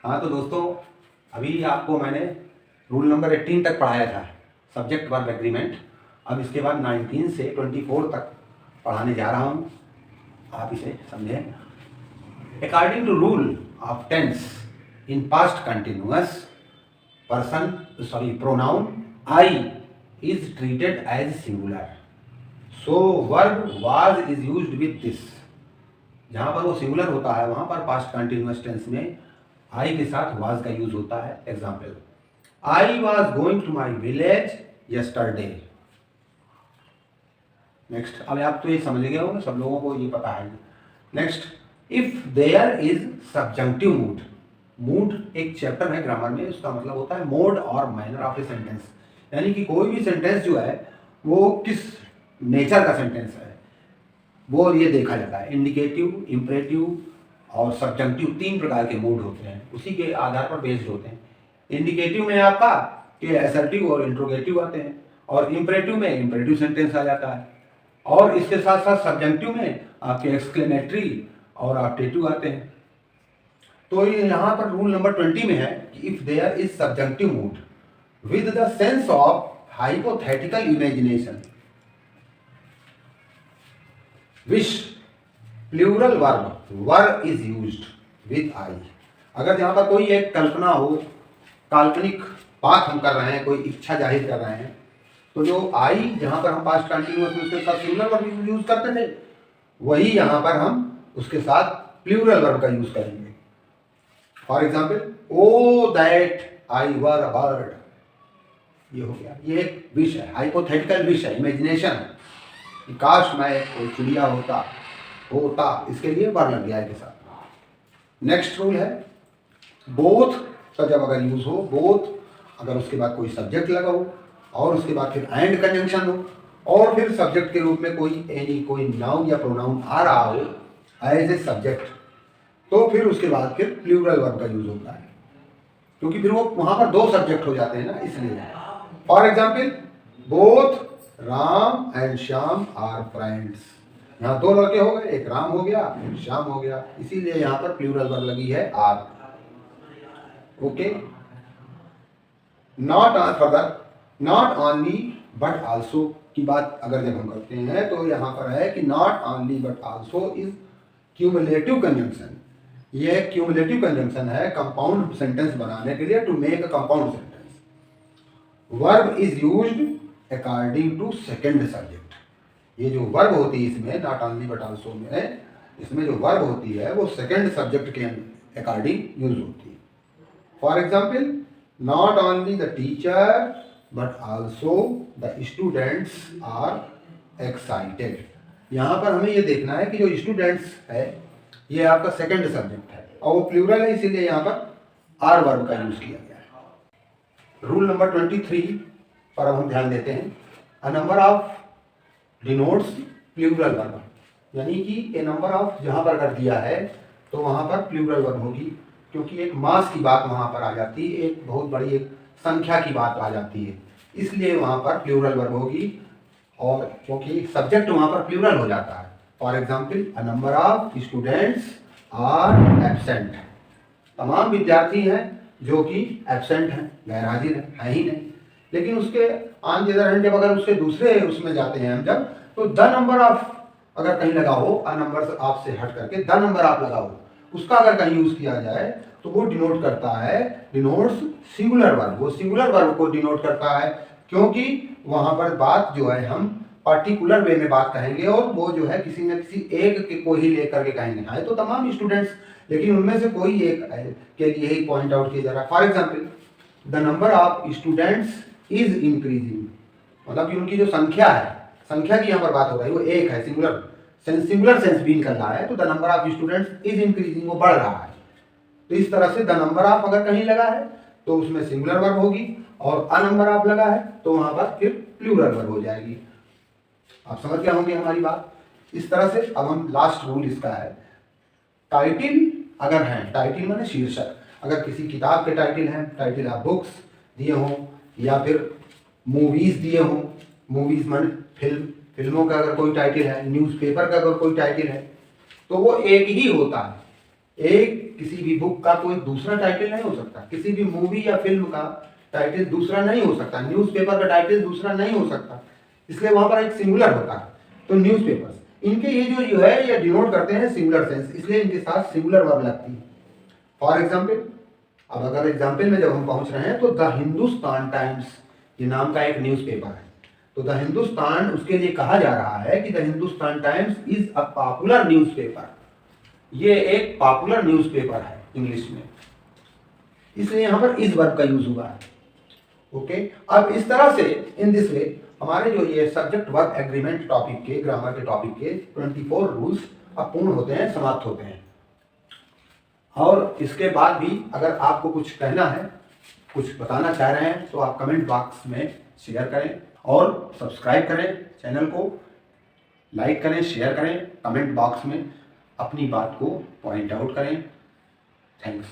हाँ तो दोस्तों, अभी आपको मैंने रूल नंबर 18 तक पढ़ाया था, सब्जेक्ट वर्ब एग्रीमेंट। अब इसके बाद 19 से 24 तक पढ़ाने जा रहा हूँ, आप इसे समझें। According to rule of tense in past continuous pronoun I is treated as singular, so verb was is used with this. जहाँ पर वो सिंगुलर होता है वहाँ पर पास्ट कंटिन्यूअस टेंस में आई के साथ वाज का यूज होता है। Example, I was going to my village yesterday. Next, अब आप तो ये समझ गए होंगे, सब लोगों को ये पता है। Next, if there is subjunctive mood. Mood एक चैप्टर है ग्रामर में, उसका मतलब होता है मोड और मैनर ऑफ ए सेंटेंस, यानी कि कोई भी सेंटेंस जो है वो किस नेचर का सेंटेंस है वो ये देखा जाता है। इंडिकेटिव, इंपरेटिव और सब्जंक्टिव 3 प्रकार के मूड होते हैं, उसी के आधार पर बेस्ड होते हैं। इंडिकेटिव में आपका कि असर्टिव और इंट्रोगेटिव आते हैं, और इंपरेटिव में इंपरेटिव सेंटेंस आ जाता है, और इसके साथ साथ सब्जंक्टिव में आपके एक्सक्लेमेटरी और ऑप्टेटिव आते हैं। तो ये यहाँ पर रूल नंबर 20 में है कि if there is subjunctive mood with the sense of hypothetical imagination wish plural verb were is used with I. अगर जहां पर कोई एक कल्पना हो, काल्पनिक बात हम कर रहे हैं, कोई इच्छा जाहिर कर रहे हैं, तो जो आई जहां पर हम पास्ट कंटिन्यूअस में उसके साथ सिंगुलर वर्ब यूज करते थे, वही यहां पर हम उसके साथ प्लूरल वर्ब का यूज करेंगे। For example, oh that I were a bird, ये हो गया, ये एक विश है, हाइपोथेटिकल विश है, इमेजिनेशन। काश मैं कोई चिड़िया होता, इसके लिए वर लग गया के साथ। नेक्स्ट रूल है बोथ का जब अगर यूज हो, बोथ अगर उसके बाद कोई सब्जेक्ट लगा हो और उसके बाद फिर एंड कंजंक्शन हो और फिर सब्जेक्ट के रूप में कोई नाउन या प्रोनाउन आ रहा हो एज ए सब्जेक्ट, तो फिर उसके बाद फिर प्लूरल वर्ब का यूज होता है, क्योंकि फिर वो वहां पर 2 सब्जेक्ट हो जाते हैं ना, इसलिए। For example, both Ram and Shyam are friends. यहाँ 2 लड़के हो गए, एक राम हो गया एक श्याम हो गया, इसीलिए यहाँ पर प्लूरल वर्ब लगी है are. Okay, not only but also की बात अगर जब हम करते हैं तो यहाँ पर है कि not only but also is cumulative conjunction. ये क्यूमुलेटिव कंजंक्शन है कंपाउंड सेंटेंस बनाने के लिए, to make a compound sentence. Verb is used according to second subject. ये जो वर्ब होती है इसमें, नॉट ओनली बट आल्सो में, इसमें जो वर्ब होती है वो सेकंड सब्जेक्ट के अकॉर्डिंग यूज होती है। For example, not only the teacher but also the students are excited. यहाँ पर हमें ये देखना है कि जो स्टूडेंट्स है ये आपका सेकंड सब्जेक्ट है और वो प्लूरल है, इसीलिए यहाँ पर आर वर्ब का यूज किया गया है। रूल नंबर 23 पर अब हम ध्यान देते हैं। A number of denotes plural verb, यानी कि ए नंबर ऑफ जहाँ पर कर दिया है तो वहाँ पर प्लूरल वर्ब होगी, क्योंकि एक मास की बात वहाँ पर आ जाती है, एक बहुत बड़ी एक संख्या की बात आ जाती है, इसलिए वहाँ पर प्लूरल वर्ब होगी, और क्योंकि सब्जेक्ट वहाँ पर प्लूरल हो जाता है। For example, a number of students are absent. तमाम विद्यार्थी हैं जो कि एब्सेंट हैं, गैर हाजिर है ही नहीं। लेकिन उसके ऑन द अदर हैंड जब अगर उसके दूसरे उसमें जाते हैं हम जब, तो द नंबर ऑफ अगर कहीं लगा हो, अ नंबर ऑफ से हट करके द नंबर ऑफ लगा हो, उसका अगर कहीं यूज किया जाए तो वो डिनोट करता है, डिनोट्स सिंगुलर वर्ब। वो सिंगुलर वर्ब को डिनोट करता है, क्योंकि वहां पर बात जो है हम पार्टिकुलर वे में बात कहेंगे, और वो जो है किसी न किसी एक के को ही लेकर के कहेंगे। हाँ, तो तमाम स्टूडेंट्स, लेकिन उनमें से कोई एक के लिए ही पॉइंट आउट किया जा रहा है। For example, the number of students is increasing, मतलब कि उनकी जो संख्या है, संख्या की यहाँ पर बात हो रही है, वो एक है, सिंगुलर सेंस भी निकल रहा है, तो the number of students is increasing, वो बढ़ रहा है। तो इस तरह से द नंबर ऑफ अगर कहीं लगा है तो उसमें सिंगुलर वर्ब होगी, और अ नंबर ऑफ लगा है तो वहां पर फिर प्लूरल वर्ब हो जाएगी। आप समझ गए होंगे हमारी बात। इस तरह से अब हम लास्ट रूल इसका है, टाइटिल अगर है, टाइटिल माने शीर्षक, अगर किसी किताब के टाइटिल हैं, टाइटिल ऑफ बुक्स दिए हों, या फिर मूवीज दिए हों, मूवीज माने फिल्मों का अगर कोई टाइटिल है, न्यूज़पेपर का अगर कोई टाइटिल है, तो वो एक ही होता है, एक किसी भी बुक का कोई दूसरा टाइटल नहीं हो सकता, किसी भी मूवी या फिल्म का टाइटल दूसरा नहीं हो सकता, न्यूज़पेपर का टाइटल दूसरा नहीं हो सकता, इसलिए वहां पर एक सिंगुलर होता है। तो न्यूज़पेपर्स, इनके ये जो है ये डिनोट करते हैं सिंगुलर सेंस, इसलिए इनके साथ सिंगुलर वर्ब लगती है। फॉर एग्जाम्पल, अब अगर एग्जाम्पल में जब हम पहुंच रहे हैं तो द हिंदुस्तान टाइम्स ये नाम का एक न्यूज़पेपर है, तो द हिंदुस्तान उसके लिए कहा जा रहा है कि the Hindustan times is a popular newspaper, ये एक पॉपुलर न्यूज़पेपर है इंग्लिश में, इसलिए यहां पर इस वर्ब का यूज हुआ है। ओके, अब इस तरह से इन दिस वे हमारे जो ये सब्जेक्ट वर्ब एग्रीमेंट टॉपिक के, ग्रामर के टॉपिक के 24 रूल्स अब पूर्ण होते हैं, समाप्त होते हैं। और इसके बाद भी अगर आपको कुछ कहना है, कुछ बताना चाह रहे हैं तो आप कमेंट बॉक्स में शेयर करें और सब्सक्राइब करें चैनल को, लाइक करें, शेयर करें, कमेंट बॉक्स में अपनी बात को पॉइंट आउट करें। थैंक्स।